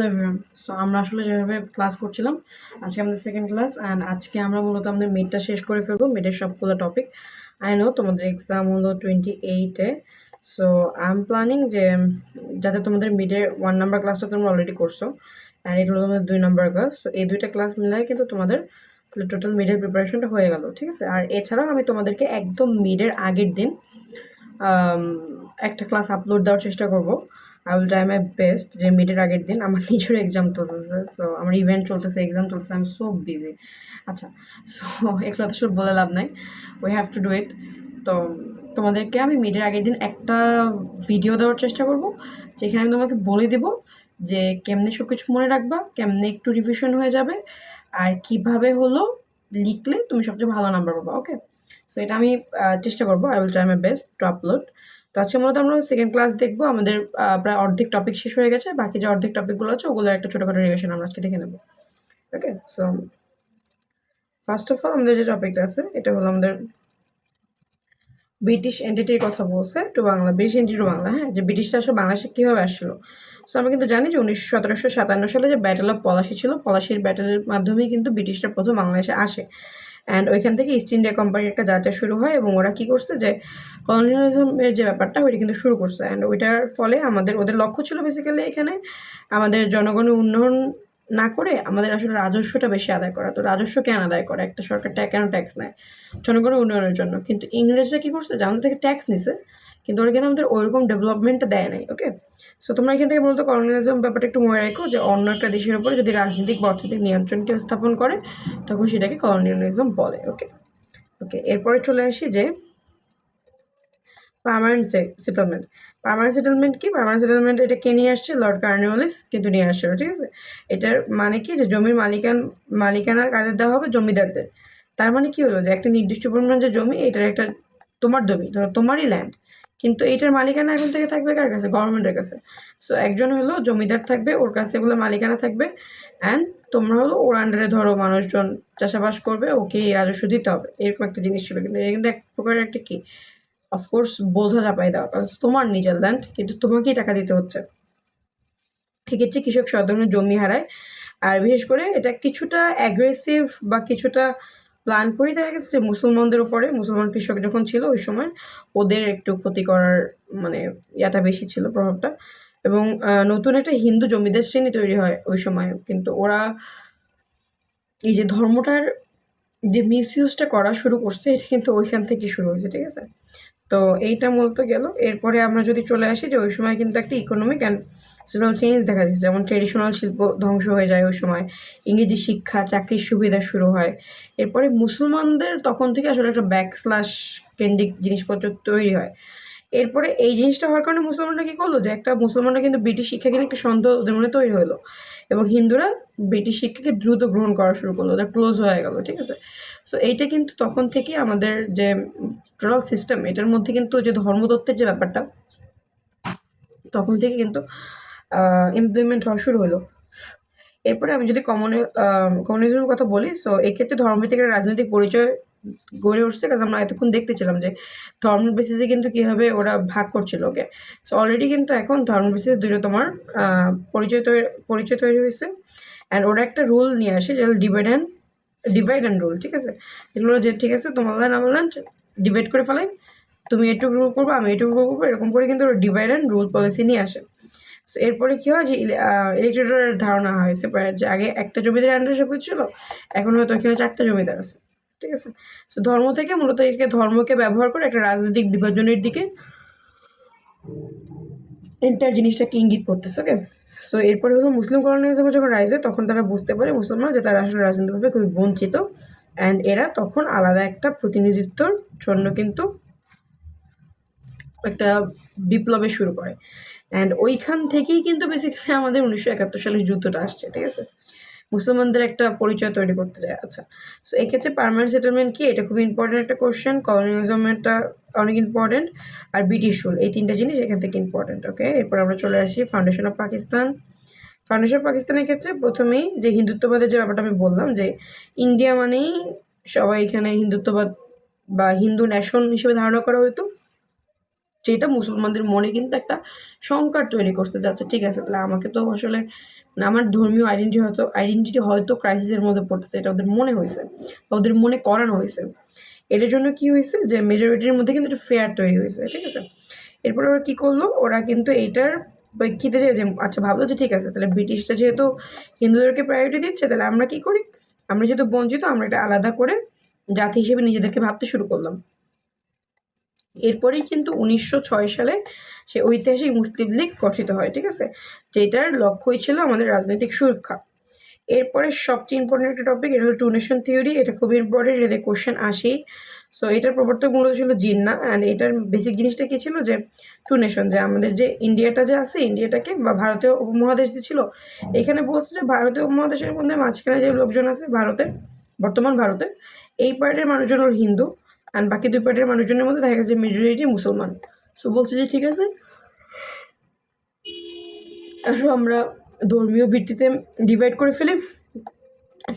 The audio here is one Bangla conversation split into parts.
Hello everyone. সো আমরা আসলে যেভাবে ক্লাস করছিলাম, আজকে আমাদের সেকেন্ড ক্লাস অ্যান্ড আজকে আমরা মূলত আমাদের মিডটা শেষ করে ফেলবো। মিডের সবগুলো টপিক। আই নো তোমাদের এক্সাম হলো 28-এ। সো আই এম প্ল্যানিং যে যাতে তোমাদের মিডের 1 নাম্বার ক্লাসটা তোমরা অলরেডি করছো অ্যান্ড এটা হলো তোমাদের 2 নাম্বার ক্লাস। সো এই দুইটা ক্লাস মিলাই কিন্তু তোমাদের টোটাল মিডের প্রিপারেশনটা হয়ে গেল, ঠিক আছে? আর এছাড়াও আমি তোমাদেরকে একদম মিডের আগের দিন একটা ক্লাস আপলোড দেওয়ার চেষ্টা করব। I will try my best যে মিডের আগের দিন আমার নিজের এক্সাম চলতেছে, সো আমার ইভেন্ট চলতেছে, এক্সাম চলতেছে, আই এম সো বিজি। আচ্ছা, সো এগুলো তো সব বলে লাভ নাই, we have to do it. তো তোমাদেরকে আমি মিডের আগের দিন একটা ভিডিও দেওয়ার চেষ্টা করব, যেখানে আমি তোমাকে বলে দেব যে কেমনে সব কিছু মনে রাখবা, কেমনে একটু রিভিশন হয়ে যাবে, আর কিভাবে হলো লিখলে তুমি সবচেয়ে ভালো নাম্বার পাবা। ওকে, সো এটা আমি চেষ্টা করবো। I will try my best to upload. তো আজকে মূলত আমরা সেকেন্ড ক্লাস দেখবো। আমাদের প্রায় অর্ধেক টপিক শেষ হয়ে গেছে, বাকি যে অর্ধেক টপিকগুলো আছে ওগুলোর একটা ছোটোখাটো রিভিশন আমরা আজকে দেখে নেবো। ওকে, সো ফার্স্ট অফ অল আমাদের যে টপিকটা আছে এটা হলো আমাদের ব্রিটিশ এন্টিটির কথা বলছে to Bangla, British entity to Bangla. হ্যাঁ, যে ব্রিটিশটা আসলে বাংলাদেশে কীভাবে আসছিলো। সো আমরা কিন্তু জানি যে 1757 সালে যে ব্যাটেল অফ পলাশি ছিল, পলাশির ব্যাটেলের মাধ্যমেই কিন্তু ব্রিটিশরা প্রথম বাংলাদেশে আসে অ্যান্ড ওইখান থেকে ইস্ট ইন্ডিয়া কোম্পানির একটা যাত্রা শুরু হয় এবং ওরা কী করছে যে কলোনিয়ালিজমের যে ব্যাপারটা ওইটা কিন্তু শুরু করছে অ্যান্ড ওইটার ফলে ওদের লক্ষ্য ছিল বেসিক্যালি এখানে আমাদের জনগণের উন্নয়ন না করে আমাদের আসলে রাজস্বটা বেশি আদায় করা। তো রাজস্ব কেন আদায় করে একটা সরকার, কেন ট্যাক্স নেয়? জনগণের উন্নয়নের জন্য। কিন্তু ইংরেজরা কী করছে যে আমাদের থেকে ট্যাক্স নিছে, কিন্তু ওরা কিন্তু আমাদের ওইরকম ডেভেলপমেন্টটা দেয় নাই। ওকে, সো তোমরা এখান থেকে মূলত কলোনিয়ালিজম ব্যাপারটা একটু মনে রাখো যে অন্য একটা দেশের উপরে যদি রাজনৈতিক বা অর্থনৈতিক নিয়ন্ত্রণকে স্থাপন করে তখন সেটাকে কলোনিয়ালিজম বলে। ওকে ওকে এরপরে চলে আসি যে পার্মানেন্ট সেটেলমেন্ট। পার্মানেন্ট সেটেলমেন্ট কি? পার্মানেন্ট সেটেলমেন্ট এটা কে নিয়ে আসছে? লর্ড কর্নওয়ালিস কিন্তু নিয়ে আসছিল, ঠিক আছে? এটার মানে কি যে জমির মালিকানা কাদের দেওয়া হবে? জমিদারদের। তার মানে কি হলো যে একটা নির্দিষ্ট পরিমাণ যে জমি, এটার একটা তোমার জমি, ধরো তোমারই ল্যান্ড, কিন্তু এটার মালিকানা এখন থেকে থাকবে কার কাছে? গভর্নমেন্টের কাছে। সো একজন হলো জমিদার থাকবে, ওর কাছে এগুলো মালিকানা থাকবে অ্যান্ড তোমরা হলো ওর আন্ডারে ধরো মানুষজন চাষাবাস করবে, ওকে রাজস্ব দিতে হবে, এরকম একটা জিনিস ছিল। কিন্তু এটা কিন্তু এক প্রকারের একটা কি, অফকোর্স বোঝা চাপাই দেওয়া, কারণ তোমার নিজের ল্যান্ড কিন্তু তোমাকেই টাকা দিতে হচ্ছে। এক্ষেত্রে কৃষক সব ধরনের জমি হারায়। আর বিশেষ করে এটা কিছুটা অ্যাগ্রেসিভ বা কিছুটা প্ল্যান করেই দেখা গেছে যে মুসলমানদের উপরে, মুসলমান কৃষক যখন ছিল ওই সময় ওদের একটু ক্ষতি করার মানে ইয়াটা বেশি ছিল, প্রভাবটা। এবং নতুন একটা হিন্দু জমিদার শ্রেণী তৈরি হয় ওই সময়, কিন্তু ওরা এই যে ধর্মটার যে মিসইউজটা করা শুরু করছে এটা কিন্তু ওইখান থেকে শুরু হয়েছে, ঠিক আছে? তো এইটা মূলত গেল। এরপরে আমরা যদি চলে আসি যে ওই সময় কিন্তু একটা ইকোনমিক অ্যান্ড সোশ্যাল চেঞ্জ দেখা দিচ্ছে, যেমন ট্রেডিশনাল শিল্প ধ্বংস হয়ে যায় ওই সময়, ইংরেজি শিক্ষা, চাকরির সুবিধা শুরু হয়। এরপরে মুসলমানদের তখন থেকে আসলে একটা ব্যাকস্ল্যাশ কেন্দ্রিক জিনিসপত্র তৈরি হয়। এরপরে এই জিনিসটা হওয়ার কারণে মুসলমানরা কী করলো যে একটা মুসলমানরা কিন্তু ব্রিটিশ শিক্ষাকে নিয়ে একটা সন্দেহ ওদের মনে তৈরি হলো এবং হিন্দুরা ব্রিটিশ শিক্ষাকে দ্রুত গ্রহণ করা শুরু করলো, ওদের ক্লোজ হয়ে গেল, ঠিক আছে? সো এইটা কিন্তু তখন থেকে আমাদের যে টোটাল সিস্টেম, এটার মধ্যে কিন্তু যে ধর্মতত্ত্বের যে ব্যাপারটা তখন থেকে কিন্তু ইমপ্লিমেন্ট হওয়া শুরু হলো। এরপরে আমি যদি কমিউনিজমের কথা বলি, সো এক্ষেত্রে ধর্মভিত্তিক একটা রাজনৈতিক পরিচয় গড়ে উঠছে, কারণ আমরা এতক্ষণ দেখতেছিলাম যে ধর্ম বেসিসে কিন্তু কীভাবে ওরা ভাগ করছিল। ওকে, সো অলরেডি কিন্তু এখন ধর্ম বেসিসে দুটো তোমার পরিচয় তৈরি হয়েছে অ্যান্ড ওরা একটা রুল নিয়ে আসে যেটা ডিভাইড অ্যান্ড রুল, ঠিক আছে? এগুলো যে ঠিক আছে তোমার ল্যান্ড আমার ল্যান্ড ডিভাইড করে ফেলাই, তুমি এটুকু রুল করবো, আমি এটুকু রুল করবো, এরকম করে কিন্তু ডিভাইড অ্যান্ড রুল পলিসি নিয়ে আসে। সো এরপরে কী হয় যে ইলেকট্রেটের ধারণা হয়েছে প্রায় যে আগে একটা জমিদার আন্ডারে সব কিছু ছিল, এখন হয়তো এখানে 4টা জমিদার আছে, ঠিক আছে? সো ধর্ম থেকে মূলত ধর্মকে ব্যবহার করে একটা রাজনৈতিক বিভাজনের দিকে এন্টার জিনিসটাকে ইঙ্গিত করতেছে। ওকে, সো এরপরে হলো মুসলিম কলোনিয়ালিজমে যখন রাইজ হয় তখন তারা বুঝতে পারে মুসলমান যে তারা আসলে রাজনৈতিকভাবে খুবই বঞ্চিত অ্যান্ড এরা তখন আলাদা একটা প্রতিনিধিত্বর জন্য কিন্তু একটা বিপ্লবে শুরু করে অ্যান্ড ওইখান থেকেই কিন্তু বেসিক্যালি আমাদের 1971 সালের যুদ্ধটা আসছে, ঠিক আছে? মুসলমানদের একটা পরিচয় তৈরি করতে যায়। আচ্ছা, সো এক্ষেত্রে পার্মানেন্ট সেটেলমেন্ট কি, এটা খুবই ইম্পর্টেন্ট একটা কোশ্চেন। কলোনিয়ালিজমটা অনেক ইম্পর্টেন্ট, আর ব্রিটিশ রুল, এই 3টা জিনিস এখান থেকে ইম্পর্টেন্ট। ওকে, এরপর আমরা চলে আসি foundation of Pakistan. Foundation of পাকিস্তানের ক্ষেত্রে প্রথমেই যে হিন্দুত্ববাদের যে ব্যাপারটা আমি বললাম যে ইন্ডিয়া মানেই সবাই এখানে হিন্দুত্ববাদ বা হিন্দু ন্যাশন হিসেবে ধারণা করা হতো, যেটা মুসলমানদের মনে কিন্তু একটা সংকট তৈরি করতে যাচ্ছে। ঠিক আছে, তাহলে আমাকে তো আসলে আমার ধর্মীয় আইডেন্টিটি হয়তো ক্রাইসিসের মধ্যে পড়তেছে, এটা ওদের মনে হয়েছে, ওদের মনে করানো হয়েছে। এটার জন্য কি হয়েছে যে মেজরিটির মধ্যে কিন্তু একটা ফেয়ার তৈরি হয়েছে। ঠিক আছে, এরপর ওরা কী করলো, ওরা কিন্তু এইটার প্রেক্ষিতে যে আচ্ছা ভাবলো যে ঠিক আছে, তাহলে ব্রিটিশরা যেহেতু হিন্দুদেরকে প্রায়োরিটি দিচ্ছে, তাহলে আমরা কি করি, আমরা যেহেতু বঞ্চিত, আমরা এটা আলাদা করে জাতি হিসেবে নিজেদেরকে ভাবতে শুরু করলাম। এরপরেই কিন্তু 1906 সালে সে ঐতিহাসিক মুসলিম লীগ গঠিত হয়। ঠিক আছে, যেটার লক্ষ্যই ছিল আমাদের রাজনৈতিক সুরক্ষা। এরপরে সবচেয়ে ইম্পর্টেন্ট একটা টপিক, এটা হলো টু নেশন থিওরি। এটা খুবই ইম্পর্টেন্ট, এটাতে কোশ্চেন আসেই। সো এটার প্রবর্তক মূলত ছিল জিন্না, অ্যান্ড এটার বেসিক জিনিসটা কী ছিল যে টু নেশন, যে আমাদের যে ইন্ডিয়াটা যে আছে, ইন্ডিয়াটাকে বা ভারতীয় উপমহাদেশ যে ছিল, এখানে বলছে যে ভারতীয় উপমহাদেশের মধ্যে মাঝখানে যে লোকজন আছে ভারতের, বর্তমান ভারতের এই পার্টের মানুষজন হল হিন্দু, অ্যান্ড বাকি দুই পার্টের মানুষজনের মধ্যে দেখা গেছে মেজরিটি মুসলমান। সো বলছে যে ঠিক আছে, আসলে আমরা ধর্মীয় ভিত্তিতে ডিভাইড করে ফেলি।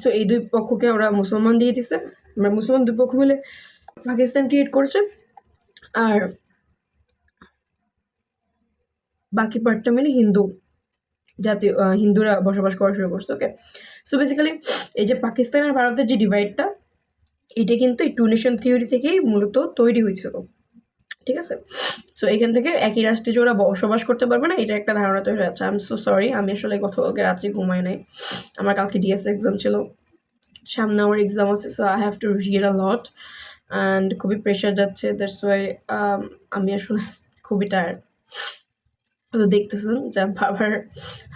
সো এই দুই পক্ষকে ওরা মুসলমান দিয়ে দিছে, আমরা মুসলমান দুই পক্ষ মিলে পাকিস্তান ক্রিয়েট করেছে, আর বাকি পার্টটা মিলে হিন্দু জাতীয় হিন্দুরা বসবাস করা শুরু করছে। ওকে, সো বেসিক্যালি এই যে পাকিস্তান আর ভারতের যে ডিভাইডটা, এটা কিন্তু এই টু নেশন থিওরি থেকেই মূলত তৈরি হয়েছিল। ঠিক আছে, সো এখান থেকে একই রাষ্ট্রে যে ওরা বসবাস করতে পারবে না, এটা একটা ধারণা তৈরি হয়েছে। আই এম সো সরি, আমি আসলে গতকালকে রাত্রে ঘুমাই নাই, আমার কালকে ডিএস এক্সাম ছিল, সামনে আমার এক্সাম আছে, so I have to read a lot, and খুবই প্রেশার যাচ্ছে, দ্যাটস ওয়াই আমি আসলে খুবই টায়ার্ড। তো দেখতেছেন যে বারবার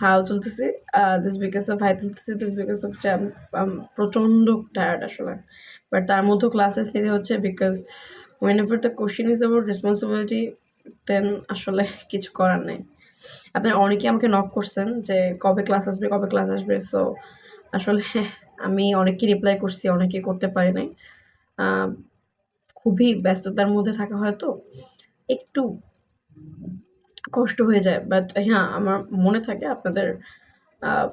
হাও তুলতেছি, দিস বিকজ অফ হাই তুলতেছি, দিস বিকজ অফ যে প্রচণ্ড টায়ার্ড আসলে। বাট তার মধ্যেও ক্লাসেস নিতে হচ্ছে, because whenever the question is about responsibility, then আসলে কিছু করার নেই। আপনারা অনেকে আমাকে নক করছেন যে কবে ক্লাস আসবে, কবে ক্লাস আসবে। সো আসলে আমি অনেককে রিপ্লাই করছি, অনেকে করতে পারি নাই, খুবই ব্যস্ততার মধ্যে থাকা হয়তো একটু কষ্ট হয়ে যায়। বাট হ্যাঁ, আমার মনে থাকে আপনাদের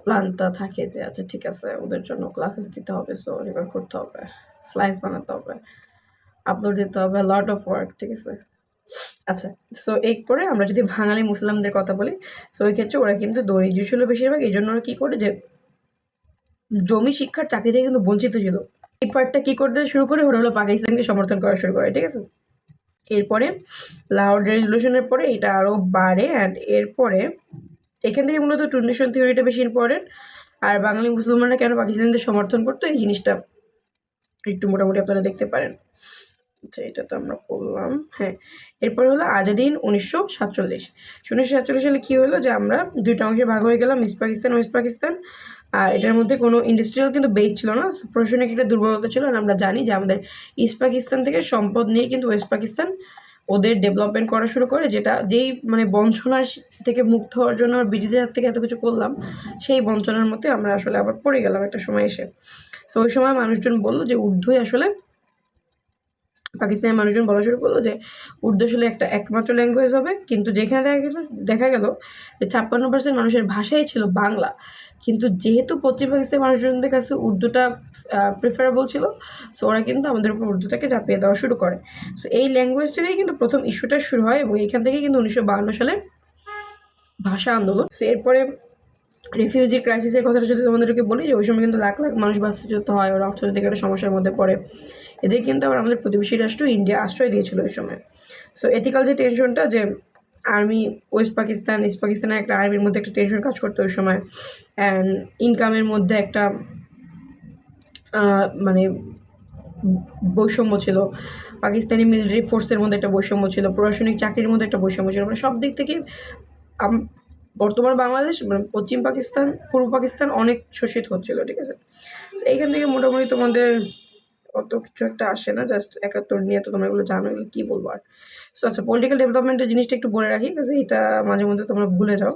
প্ল্যানটা থাকে যে আচ্ছা ঠিক আছে, ওদের জন্য ক্লাসেস দিতে হবে, সো রেকর্ড করতে হবে, স্লাইডস বানাতে হবে, আপলোড দিতে হবে, লট অফ ওয়ার্ক। ঠিক আছে, আচ্ছা, সো এরপরে আমরা যদি বাঙালি মুসলিমদের কথা বলি, সো ওই ক্ষেত্রে ওরা কিন্তু দরিদ্র ছিল বেশিরভাগ, এই জন্য ওরা কী করে যে জমি শিক্ষার চাকরি থেকে কিন্তু বঞ্চিত ছিল। এই পার্টটা কী করতে শুরু করে, ওরা হলো পাকিস্তানকে সমর্থন করা শুরু করে। ঠিক আছে, এরপরে লাহোর রেজলিউশনের পরে এটা আরও বাড়ে, অ্যান্ড এরপরে এখান থেকে মূলত টু নেশন থিওরিটা বেশি ইম্পর্টেন্ট। আর বাঙালি মুসলমানরা কেন পাকিস্তানিদের সমর্থন করতো, এই জিনিসটা একটু মোটামুটি আপনারা দেখতে পারেন। আচ্ছা, এটা তো আমরা বললাম। হ্যাঁ, এরপরে হলো আজাদিন 1947। 1947 সালে কী হলো যে আমরা দুইটা অংশে ভাগ হয়ে গেলাম, ইস্ট পাকিস্তান, ওয়েস্ট পাকিস্তান। আর এটার মধ্যে কোনো ইন্ডাস্ট্রিয়াল কিন্তু বেস ছিল না, প্রশাসনিক একটা দুর্বলতা ছিল। আর আমরা জানি যে আমাদের ইস্ট পাকিস্তান থেকে সম্পদ নিয়ে কিন্তু ওয়েস্ট পাকিস্তান ওদের ডেভেলপমেন্ট করা শুরু করে, যেই মানে বঞ্চনার থেকে মুক্ত হওয়ার জন্য ব্রিটিশদের হাত থেকে এত কিছু করলাম, সেই বঞ্চনার মধ্যে আমরা আসলে আবার পড়ে গেলাম একটা সময় এসে। সো ওই সময় মানুষজন বললো যে উর্দুই আসলে, পাকিস্তানের মানুষজন বলা শুরু করলো যে উর্দু আসলে একটা একমাত্র ল্যাঙ্গুয়েজ হবে। কিন্তু যেখানে দেখা গেল যে 56% মানুষের ভাষাই ছিল বাংলা, কিন্তু যেহেতু পশ্চিম পাকিস্তানের মানুষজনদের কাছে উর্দুটা প্রিফারেবল ছিল, সো ওরা কিন্তু আমাদের উপর উর্দুটাকে চাপিয়ে দেওয়া শুরু করে। সো এই ল্যাঙ্গুয়েজটা নিয়ে কিন্তু প্রথম ইস্যুটা শুরু হয়, এবং এখান থেকেই কিন্তু 1952 সালে ভাষা আন্দোলন। সো এরপরে রিফিউজি ক্রাইসিসের কথাটা যদি তোমাদেরকে বলি, যে ওই সময় কিন্তু লাখ লাখ মানুষ বাস্তুচ্যুত হয়, ওরা অর্থনৈতিক একটা সমস্যার মধ্যে পড়ে। এদের কিন্তু আবার আমাদের প্রতিবেশী রাষ্ট্র ইন্ডিয়া আশ্রয় দিয়েছিল ওই সময়। সো এথিক্যাল যে টেনশনটা, যে আর্মি ওয়েস্ট পাকিস্তান ইস্ট পাকিস্তানের একটা আর্মির মধ্যে একটা টেনশন কাজ করতো ওই সময়, অ্যান্ড ইনকামের মধ্যে একটা মানে বৈষম্য ছিল, পাকিস্তানি মিলিটারি ফোর্সের মধ্যে একটা বৈষম্য ছিল, প্রশাসনিক চাকরির মধ্যে একটা বৈষম্য ছিল, মানে সব দিক থেকে বর্তমান বাংলাদেশ মানে পশ্চিম পাকিস্তান, পূর্ব পাকিস্তান অনেক শোষিত হচ্ছিল। ঠিক আছে, এইখান থেকে মোটামুটি তোমাদের অত কিছু একটা আসে না, জাস্ট 71 নিয়ে তো তোমরা এগুলো জানো, এগুলো কী বলবো আর। সো আচ্ছা, পলিটিক্যাল ডেভেলপমেন্টের জিনিসটা একটু বলে রাখি, কারণ এটা মাঝে মধ্যে তোমরা ভুলে যাও।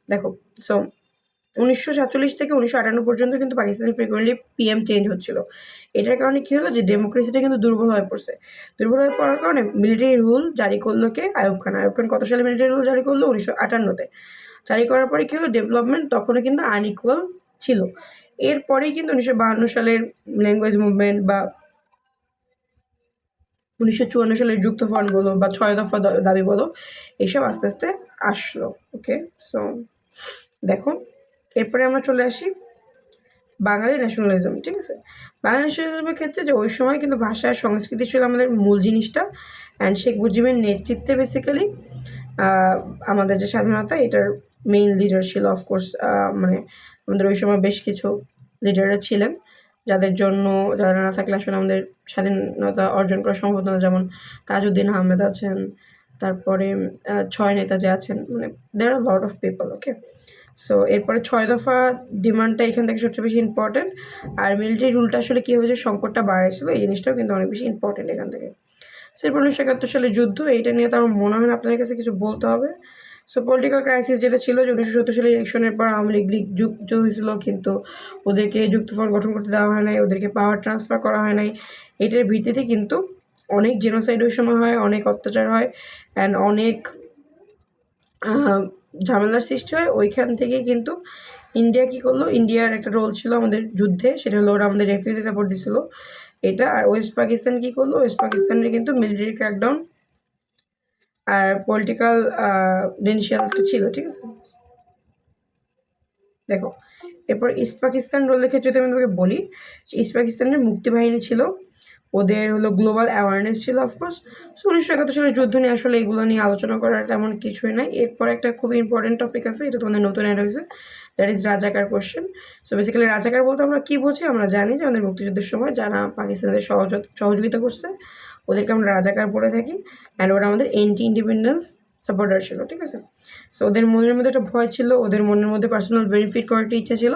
দেখো, সো 1947 থেকে 1958 পর্যন্ত কিন্তু পাকিস্তানে ফ্রিকুয়েন্টলি পিএম চেঞ্জ হচ্ছিল। এটার কারণে কী হলো, যে ডেমোক্রেসিটা কিন্তু দুর্বল হয়ে পড়ছে। দুর্বল হয়ে পড়ার কারণে মিলিটারি রুল জারি করলো কে, আইয়ুব খান। আইয়ুব খান কত সালে মিলিটারি রুল জারি করলো, 1958-তে। জারি করার পরে কী হলো, ডেভেলপমেন্ট তখনও কিন্তু আনইকুয়াল ছিল। এরপরেই কিন্তু 1952 সালের ল্যাঙ্গুয়েজ মুভমেন্ট বা 1954 সালের যুক্তফ্রন্ট বলো বা 6 দফা দাবি বলো, এইসব আস্তে আস্তে আসলো। ওকে, সো দেখো এরপরে আমরা চলে আসি বাঙালি ন্যাশনালিজম। ঠিক আছে, বাঙালি ন্যাশনালিজমের ক্ষেত্রে যে ওই সময় কিন্তু ভাষা আর সংস্কৃতি ছিল আমাদের মূল জিনিসটা। অ্যান্ড শেখ মুজিবের নেতৃত্বে বেসিক্যালি আমাদের যে স্বাধীনতা, এটার মেইন লিডার ছিল অফকোর্স, মানে আমাদের ওই সময় বেশ কিছু লিডাররা ছিলেন যাদের জন্য, যারা না থাকলে আসলে আমাদের স্বাধীনতা অর্জন করা সম্ভব না। যেমন তাজউদ্দিন আহমেদ আছেন, তারপরে 6 নেতা যে আছেন, মানে there are lot of people. Okay, so এরপরে 6 দফা ডিমান্ডটা এখান থেকে সবচেয়ে বেশি ইম্পর্টেন্ট। আর মিলিটারি রুলটা আসলে কী হয়েছে, সংকটটা বাড়াইছিল, এই জিনিসটাও কিন্তু অনেক বেশি ইম্পর্টেন্ট এখান থেকে। সো এরপর 1971 সালের যুদ্ধ, এইটা নিয়ে তো আমার মনে হয় না আপনাদের কাছে কিছু বলতে হবে। সো পলিটিক্যাল ক্রাইসিস যেটা ছিল, যে 1970 সালের ইলেকশনের পর আওয়ামী লীগ যুক্ত হয়েছিল, কিন্তু ওদেরকে যুক্তফ্রন্ট গঠন করতে দেওয়া হয় নাই, ওদেরকে পাওয়ার ট্রান্সফার করা হয় নাই। এটার ভিত্তিতে কিন্তু অনেক জেনোসাইড ওই সময় হয়, অনেক অত্যাচার হয়, অ্যান্ড অনেক ঝামেলার সৃষ্টি হয়। ওইখান থেকে কিন্তু ইন্ডিয়া কী করলো, ইন্ডিয়ার একটা রোল ছিল আমাদের যুদ্ধে, সেটা হলো ওরা আমাদের রেফিউজি সাপোর্ট দিছিল এটা। আর ওয়েস্ট পাকিস্তান কী করলো, ওয়েস্ট পাকিস্তানের কিন্তু মিলিটারি ক্র্যাকডাউন আর পলিটিক্যাল ডিনিশিয়ালটা ছিল। ঠিক আছে, দেখো এরপর ইস্ট পাকিস্তান রোলের ক্ষেত্রে যদি আমি তোমাকে বলি, ইস্ট পাকিস্তানের মুক্তিবাহিনী ছিল, ওদের হলো গ্লোবাল অ্যাওয়ারনেস ছিল অফকোর্স। সো 1971 সালের যুদ্ধ নিয়ে আসলে এগুলো নিয়ে আলোচনা করার তেমন কিছুই নাই। এরপর একটা খুবই ইম্পর্টেন্ট টপিক আছে, এটা তোমাদের নতুন অ্যাড হয়েছে, দ্যাট ইজ রাজাকার কোশ্চেন। সো বেসিক্যালি রাজাকার বলতে আমরা কী বুঝি, আমরা জানি যে আমাদের মুক্তিযুদ্ধের সময় যারা পাকিস্তানের সহযোগিতা করছে ওদেরকে আমরা রাজাকার বলে থাকি, অ্যান্ড ওরা আমাদের এন্টি ইন্ডিপেন্ডেন্স সাপোর্টার ছিল। ঠিক আছে, সো ওদের মনের মধ্যে একটা ভয় ছিল, ওদের মনের মধ্যে পার্সোনাল বেনিফিট করার একটা ইচ্ছা ছিল,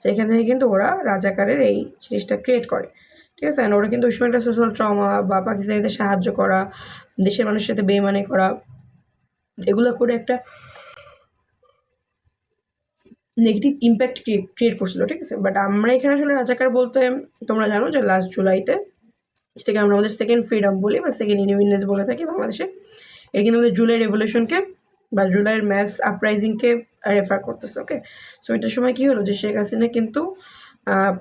যেখান থেকে কিন্তু ওরা রাজাকারের এই জিনিসটা ক্রিয়েট করে। ঠিক আছে, অ্যান্ড ওরা কিন্তু ওই সময় একটা সোশ্যাল ট্রমা বা পাকিস্তানিদের সাহায্য করা, দেশের মানুষের সাথে বেইমানি করা, এগুলো করে একটা নেগেটিভ ইম্প্যাক্ট ক্রিয়েট করছিল। ঠিক আছে, বাট আমরা এখানে আসলে রাজাকার বলতে তোমরা জানো যে লাস্ট জুলাইতে, যেটাকে আমরা আমাদের সেকেন্ড ফ্রিডম বলি বা সেকেন্ড ইন্ডিপেন্ডেন্স বলে থাকি বাংলাদেশে, এটা কিন্তু আমাদের জুলাই রেভলিউশনকে বা জুলাইয়ের ম্যাস আপরাইজিংকে রেফার করতেছে। ওকে, সো এটার সময় কী হলো, যে শেখ হাসিনা কিন্তু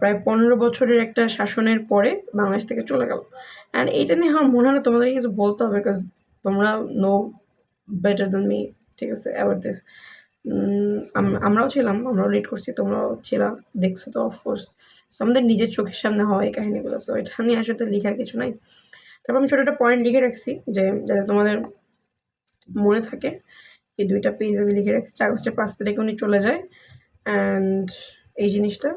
প্রায় 15 বছরের একটা শাসনের পরে বাংলাদেশ থেকে চলে গেল। অ্যান্ড এইটা নিয়ে আমার মনে হয় না তোমাদেরকে কিছু বলতে হবে, বিকজ তোমরা নো বেটার দ্যান মি। ঠিক আছে, অ্যাবাউট দিস। আমরাও ছিলাম, আমরাও লিড করছি, তোমরাও ছিলা, দেখছো তো অফকোর্স। সো আমাদের নিজের চোখের সামনে হয় এই কাহিনিগুলো, সো এটা নিয়ে আসলে লেখার কিছু নাই। তারপর আমি ছোটো একটা পয়েন্ট লিখে রাখছি, যে যাতে তোমাদের মনে থাকে। এই 2টা পেজ আমি লিখে রাখছি, আগস্টের 5 তারিখে উনি চলে যায়। অ্যান্ড এই জিনিসটা,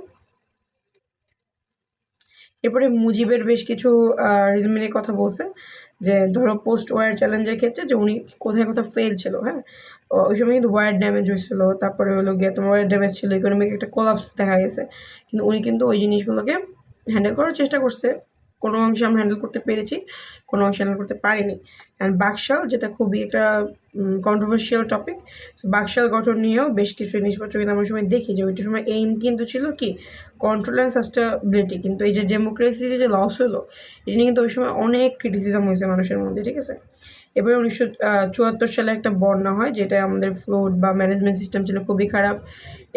এরপরে মুজিবের বেশ কিছু রিজমিনে কথা বলছে, যে ধরো পোস্ট ওয়ার চ্যালেঞ্জের ক্ষেত্রে যে উনি কোথায় কোথায় ফেল ছিল। হ্যাঁ, ওই সময় কিন্তু ওয়ার ড্যামেজ হয়েছিল, তারপরে হলো গিয়ে তোমার ওয়ার ড্যামেজ ছিল, ইকোনমিক একটা কোলাপস দেখা গেছে, কিন্তু উনি কিন্তু ওই জিনিসগুলোকে হ্যান্ডেল করার চেষ্টা করছে। কোনো অংশে আমরা হ্যান্ডেল করতে পেরেছি, কোনো অংশে হ্যান্ডেল করতে পারিনি। অ্যান্ড বাকশাল, যেটা খুবই একটা কন্ট্রোভার্সিয়াল টপিক, সো বাকশাল গঠন নিয়েও বেশ কিছু জিনিসপত্র কিন্তু আমরা সময় দেখি, যে ওইটার সময় এইম কিন্তু ছিল কি কন্ট্রোল অ্যান্ড সাস্টেনেবিলিটি, কিন্তু এই যে ডেমোক্রেসির যে লস হলো, এটা নিয়ে কিন্তু ওই সময় অনেক ক্রিটিসিজম হয়েছে মানুষের মধ্যে। ঠিক আছে, এবারে 1974 সালে একটা বন্যা হয়, যেটা আমাদের ফ্লোড বা ম্যানেজমেন্ট সিস্টেম ছিল খুবই খারাপ।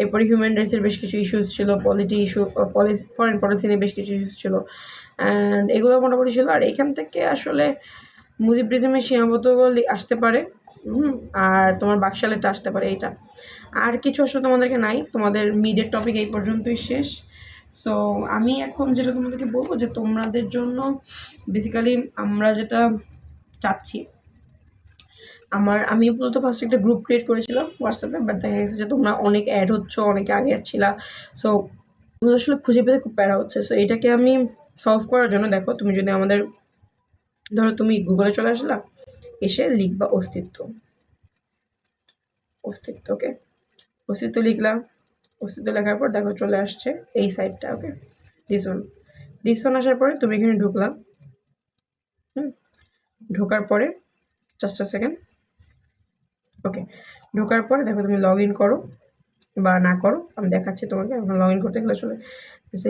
এরপরে হিউম্যান রাইটসের বেশ কিছু ইস্যুস ছিল, ফরেন পলিসি নিয়ে বেশ কিছু ইস্যুস ছিল, অ্যান্ড এগুলো মোটামুটি ছিল। আর এখান থেকে আসলে মুজিব রিজমের সীমাবদ্ধগুলো আসতে পারে, আর তোমার বাকশালেরটা আসতে পারে, এইটা আর কিছু আসলে তোমাদেরকে নাই। তোমাদের মিডের টপিক এই পর্যন্তই শেষ। সো আমি এখন যেটা তোমাদেরকে বলবো, যে তোমাদের জন্য বেসিক্যালি আমরা যেটা চাচ্ছি, আমি মূলত ফার্স্ট একটা গ্রুপ ক্রিয়েট করেছিলাম হোয়াটসঅ্যাপে, বাট দেখা গেছে যে তোমরা অনেক অ্যাড হচ্ছ, অনেকে আগে অ্যাড ছিলা, সো তুমি আসলে খুঁজে পেতে খুব প্যারা হচ্ছে। সো এটাকে আমি সলভ করার জন্য, দেখো তুমি যদি আমাদের, ধরো তুমি গুগলে চলে আসলা, এসে লিখবা অস্তিত্ব। ওকে, অস্তিত্ব লিখলাম, অস্তিত্ব লেখার পর দেখো চলে আসছে এই সাইটটা। ওকে, দিস ওয়ান আসার পরে তুমি এখানে ঢুকলাম। ঢোকার পরে জাস্ট আ সেকেন্ড। ওকে, ঢোকার পরে দেখো তুমি লগ ইন করো বা না করো, আমি দেখাচ্ছি তোমাকে। এখন লগ ইন করতে গেলে আসলে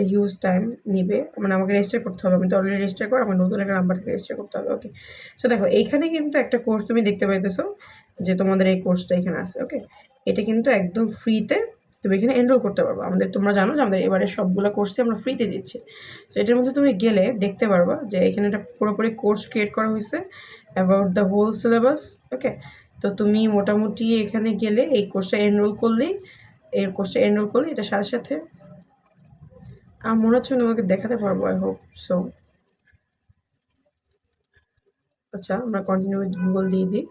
হিউজ টাইম নিবে, মানে আমাকে রেজিস্টার করতে হবে। আমি তো অলরেডি রেজিস্টার করো, আমার নতুন একটা নাম্বার থেকে রেজিস্টার করতে হবে। ওকে, সো দেখো এইখানে কিন্তু একটা কোর্স তুমি দেখতে পাইতেছো, যে তোমাদের এই কোর্সটা এখানে আছে। ওকে, এটা কিন্তু একদম ফ্রিতে তুমি এখানে এনরোল করতে পারবা। তোমরা জানো যে আমাদের এবারে সবগুলো কোর্সই আমরা ফ্রিতে দিচ্ছি। সো এটার মধ্যে তুমি গেলে দেখতে পারবা যে এখানে একটা পুরোপুরি কোর্স ক্রিয়েট করা হয়েছে অ্যাবাউট দ্য হোল সিলেবাস। ওকে, তো তুমি মোটামুটি এখানে গেলে এই কোর্সটা এনরোল করলেই এটার সাথে সাথে আমার মনে হচ্ছে তোমাকে দেখাতে পারবো। I hope so. আচ্ছা, আমরা কন্টিনিউ উইথ গুগল দিয়ে দিই।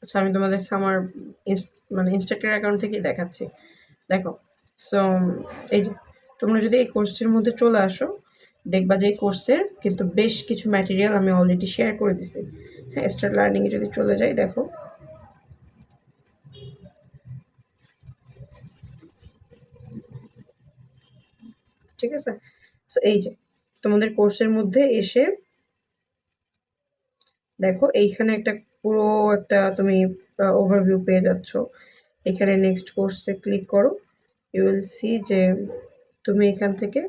আচ্ছা, আমি তোমাদেরকে আমার ইনস্ট্রাক্টর অ্যাকাউন্ট থেকেই দেখাচ্ছি। দেখো, সো এই যে তোমরা যদি এই কোর্সের মধ্যে চলে আসো, দেখবা যে এই কোর্সের কিন্তু বেশ কিছু ম্যাটেরিয়াল আমি অলরেডি শেয়ার করে দিছি। হ্যাঁ, স্টার্ট লার্নিংয়ে যদি চলে যাই, দেখো ঠিক আছে। সো এই যে তোমাদের কোর্সের মধ্যে এসে দেখো এইখানে পুরো একটা তুমি ওভারভিউ পেয়ে যাচ্ছ। এখানে নেক্সট কোর্সে ক্লিক করো, ইউ উইল সি যে তুমি এখান থেকে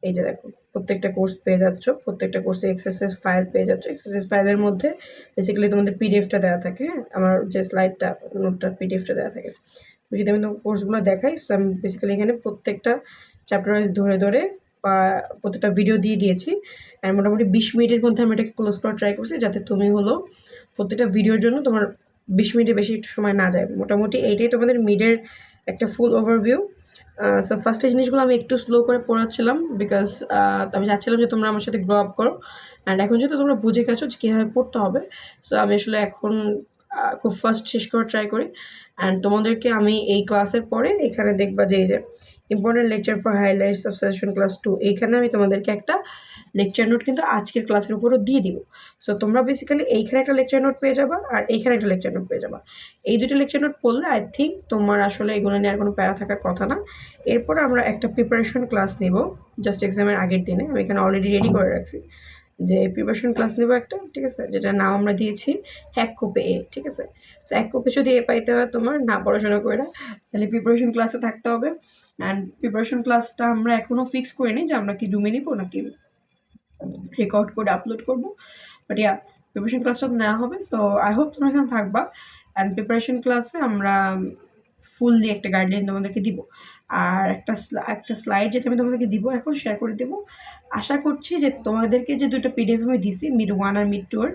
এই যে দেখো প্রত্যেকটা কোর্স পেয়ে যাচ্ছ, প্রত্যেকটা কোর্সে এক্সারসাইজ ফাইল পেয়ে যাচ্ছ। এক্সারসাইজ ফাইলের মধ্যে বেসিক্যালি তোমাদের পিডিএফটা দেওয়া থাকে। হ্যাঁ, আমার যে স্লাইডটা নোটটা পিডিএফটা দেওয়া থাকে। যদি আমি তোমার কোর্সগুলো দেখাই, সো আমি বেসিক্যালি এখানে প্রত্যেকটা চ্যাপ্টার ওয়াইজ ধরে ধরে বা প্রত্যেকটা ভিডিও দিয়ে দিয়েছি। আর মোটামুটি 20 মিনিটের মধ্যে আমি এটাকে ক্লোজ করার ট্রাই করছি, যাতে তুমি হলো প্রত্যেকটা ভিডিওর জন্য তোমার 20 মিনিটের বেশি একটু সময় না যায়। মোটামুটি এইটাই তোমাদের মিডের একটা ফুল ওভারভিউ। সো ফার্স্টে জিনিসগুলো আমি একটু স্লো করে পড়াচ্ছিলাম, বিকজ আমি চাচ্ছিলাম যে তোমরা আমার সাথে গ্রো আপ করো। অ্যান্ড এখন যেহেতু তোমরা বুঝে গেছো যে কীভাবে পড়তে হবে, সো আমি আসলে এখন খুব ফাস্ট শেষ করার ট্রাই করি। অ্যান্ড তোমাদেরকে আমি এই ক্লাসের পরে এখানে দেখবা যে এই যে important lecture for highlights of session class 2, এইখানে আমি তোমাদেরকে একটা লেকচার নোট কিন্তু আজকের ক্লাসের উপরও দিয়ে দিব। সো তোমরা বেসিক্যালি এইখানে একটা লেকচার নোট পেয়ে যাবা আর এইখানে একটা লেকচার নোট পেয়ে যাবা। এই দুটো লেকচার নোট পড়লে আই থিঙ্ক তোমার আসলে এগুলো নিয়ে আর কোনো প্যারা থাকার কথা না। এরপর আমরা একটা প্রিপারেশন ক্লাস নিব জাস্ট এক্সামের আগের দিনে। আমি এখানে অলরেডি রেডি করে রাখছি যে প্রিপারেশন ক্লাস নেবো একটা, ঠিক আছে, যেটার নাম আমরা দিয়েছি এক কোপে এ। ঠিক আছে, তো এক কোপে যদি এ পাইতে হয় তোমার না পড়াশোনা করে, তাহলে প্রিপারেশন ক্লাসে থাকতে হবে। অ্যান্ড প্রিপারেশন ক্লাসটা আমরা এখনও ফিক্স করিনি যে আমরা কি জুমে নিবো নাকি রেকর্ড করে আপলোড করবো। বাট ইয়া, প্রিপারেশন ক্লাসটা নেওয়া হবে। সো আই হোপ তোমরা এখানে থাকবা। অ্যান্ড প্রিপারেশন ক্লাসে আমরা ফুললি একটা গাইডলাইন তোমাদেরকে দিব। আর একটা স্লাইড যেটা আমি তোমাদেরকে দিব এখন শেয়ার করে দেবো। আশা করছি যে তোমাদেরকে যে দুটো পিডিএফ আমি দিছি, মিড 1 আর মিড 2,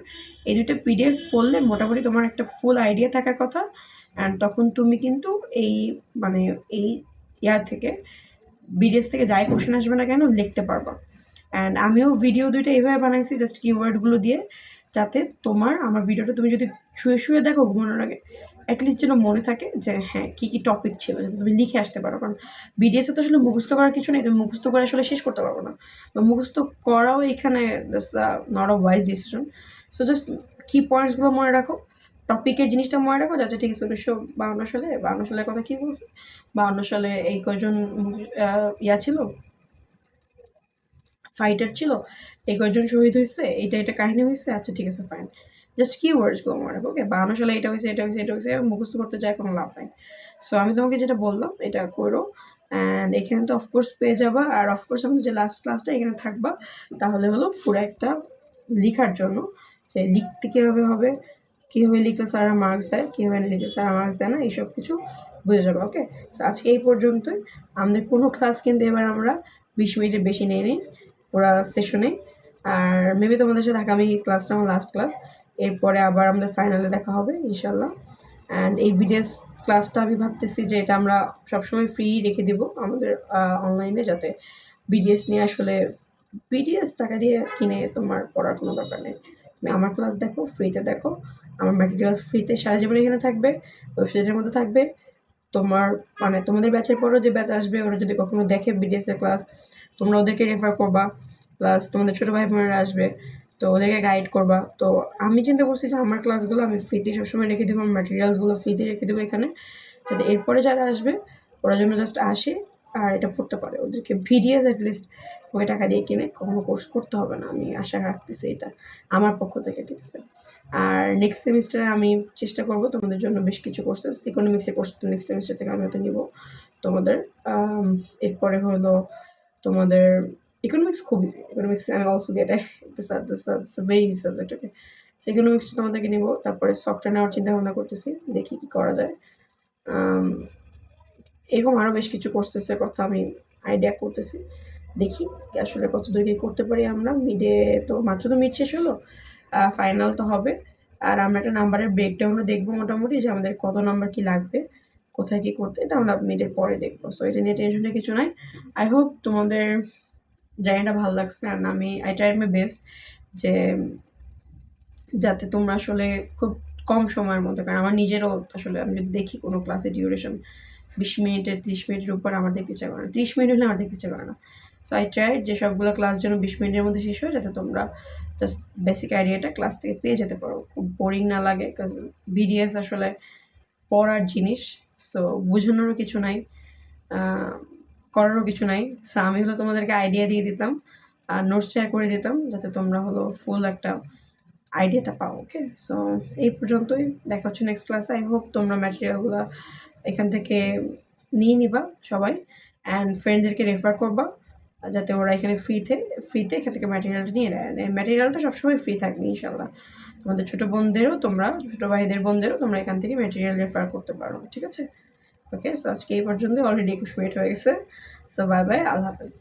এই দুটো পিডিএফ পড়লে মোটামুটি তোমার একটা ফুল আইডিয়া থাকার কথা। অ্যান্ড তখন তুমি কিন্তু এই এই থেকে বিডিএস থেকে যাই কোশ্চেন আসবে না কেন লিখতে পারবা। অ্যান্ড আমিও ভিডিও দুইটা এইভাবে বানাইছি জাস্ট কিওয়ার্ডগুলো দিয়ে, যাতে আমার ভিডিওটা তুমি যদি শুয়ে শুয়ে দেখো ঘুমানোর আগে, অ্যাটলিস্ট যেন মনে থাকে যে হ্যাঁ কী কী টপিক ছিল, যাতে তুমি লিখে আসতে পারো। কারণ বিডিএসে তো আসলে মুখস্থ করার কিছু নেই, তুমি মুখস্থ করে আসলে শেষ করতে পারবো না, বা মুখস্থ করাও এখানে not a wise decision. So just কি পয়েন্টসগুলো মনে রাখো, টপিকের জিনিসটা মনে রাখো। যাচ্ছে ঠিক আছে, 1952 সালের কথা কী বলছে, 52 সালে এই কয়জন ছিল, ফাইটার ছিল, এই কয়জন শহীদ হয়েছে, এটা কাহিনী হয়েছে। আচ্ছা ঠিক আছে, ফাইন, জাস্ট কি ওয়ার্ডসগুলো মনে রাখো। ওকে, 52 সালে এটা হয়েছে মুখস্থ করতে যায় কোনো লাভ নাই। সো আমি তোমাকে যেটা বললাম এটা করো। অ্যান্ড এখানে তো অফকোর্স পেয়ে যাবা। আর অফকোর্স আমাদের যে লাস্ট ক্লাসটা এখানে থাকবা, তাহলে হলো পুরো একটা লেখার জন্য যে লিখতে কীভাবে হবে, কীভাবে লিখলে স্যারা মার্কস দেয়, কীভাবে লিখলে স্যারা মার্কস দেয় না, এইসব কিছু বুঝে যাবে। ওকে, সো আজকে এই পর্যন্তই। আমাদের কোনো ক্লাস কিন্তু এবার আমরা 20 মিনিটের বেশি নিই পুরা সেশনে। আর মেবি তোমাদের সাথে আগামী ক্লাসটা আমার লাস্ট ক্লাস, এরপরে আবার আমাদের ফাইনালে দেখা হবে ইনশাল্লাহ। অ্যান্ড এই বিডিএস ক্লাসটা আমি ভাবতেছি যে এটা আমরা সবসময় ফ্রি রেখে দেবো আমাদের অনলাইনে, যাতে বিডিএস নিয়ে আসলে বিডিএস টাকা দিয়ে কিনে তোমার পড়ার কোনো দরকার নেই। তুমি আমার ক্লাস দেখো, ফ্রিতে দেখো, আমার ম্যাটেরিয়ালস ফ্রিতে সারা জীবন এখানে থাকবে, ওয়েবসাইটের মধ্যে থাকবে। তোমাদের ব্যাচের পরও যে ব্যাচ আসবে, ওরা যদি কখনো দেখে বিডিএসের ক্লাস, তোমরা ওদেরকে রেফার করবা। প্লাস তোমাদের ছোটো ভাই বোনেরা আসবে, তো ওদেরকে গাইড করবা। তো আমি চিন্তা করছি যে আমার ক্লাসগুলো আমি ফ্রিতে সবসময় রেখে দেবো, আমার ম্যাটেরিয়ালসগুলো ফ্রিতে রেখে দেবো এখানে, যাতে এরপরে যারা আসবে ওরা জন্য জাস্ট আসে আর এটা পড়তে পারে। ওদেরকে ভিডিএস অ্যাটলিস্ট ওকে টাকা দিয়ে কিনে কখনো কোর্স করতে হবে না, আমি আশা রাখতেছি এটা আমার পক্ষ থেকে। ঠিক আছে, আর নেক্সট সেমিস্টারে আমি চেষ্টা করব তোমাদের জন্য বেশ কিছু কোর্সেস, ইকোনমিক্সের কোর্স নেক্সট সেমিস্টার থেকে আমি হয়তো নিব তোমাদের। এরপরে হলো তোমাদের ইকোনমিক্স খুব ইজি, ইকোনমিক্স আমি also get this very easy subject, okay. So ইকোনমিক্সটা তোমাদেরকে নিব, তারপরে সফটওয়্যার নেওয়ার চিন্তা ভাবনা করতেছি, দেখি কি করা যায়। এরকম আরও বেশ কিছু কোর্সেসের কথা আমি আইডিয়া করতেছি, দেখি আসলে কত দূর কি করতে পারি আমরা। মিডে তো মাত্র তো মিড শেষ হলো, ফাইনাল তো হবে, আর আমরা একটা নাম্বারের ব্রেকডাউনও দেখবো মোটামুটি, যে আমাদের কত নাম্বার কি লাগবে, কোথায় কি করতে, এটা আমরা মিডের পরে দেখবো। সো এটা নিয়ে টেনশনের কিছু নাই। আই হোপ তোমাদের জার্নিটা ভালো লাগছে, আর আমি আই ট্রাইড মাই বেস্ট যে যাতে তোমরা আসলে খুব কম সময়ের মধ্যে, কারণ আমার নিজেরও আসলে আমি যদি দেখি কোনো ক্লাসে ডিউরেশন 20 মিনিটের 30 মিনিটের উপর আমার দেখতে ইচ্ছা করে না, 30 মিনিট হলে আমার দেখতে ইচ্ছা করে না। সো আই ট্রাইড যে সবগুলো ক্লাস যেন 20 মিনিটের মধ্যে শেষ হয়, যাতে তোমরা জাস্ট বেসিক আইডিয়াটা ক্লাস থেকে পেয়ে যেতে পারো, খুব বোরিং না লাগে। বিকজ বিডিএস আসলে পড়ার জিনিস, সো বোঝানোরও কিছু নাই, করারও কিছু নাই। সো আমি হলো তোমাদেরকে আইডিয়া দিয়ে দিতাম আর নোটস শেয়ার করে দিতাম, যাতে তোমরা হলো ফুল একটা আইডিয়াটা পাও, ওকে। সো এই পর্যন্তই, দেখা হচ্ছে নেক্সট ক্লাসে। আই হোপ তোমরা ম্যাটেরিয়ালগুলো এখান থেকে নিয়ে নিবা সবাই, অ্যান্ড ফ্রেন্ডদেরকে রেফার করবা, যাতে ওরা এখানে ফ্রিতে এখান থেকে ম্যাটেরিয়ালটা নিয়ে নেয়। ম্যাটেরিয়ালটা সবসময় ফ্রি থাকবে ইনশাল্লাহ। তোমাদের ছোটো বোনদেরও, তোমরা ছোটো ভাইদের বোনদেরও তোমরা এখান থেকে ম্যাটেরিয়াল রেফার করতে পারো, ঠিক আছে। ওকে, সো আজকে এই পর্যন্ত, অলরেডি 21 মিনিট হয়ে গেছে। সো বাই বাই, আল্লাহ হাফেজ।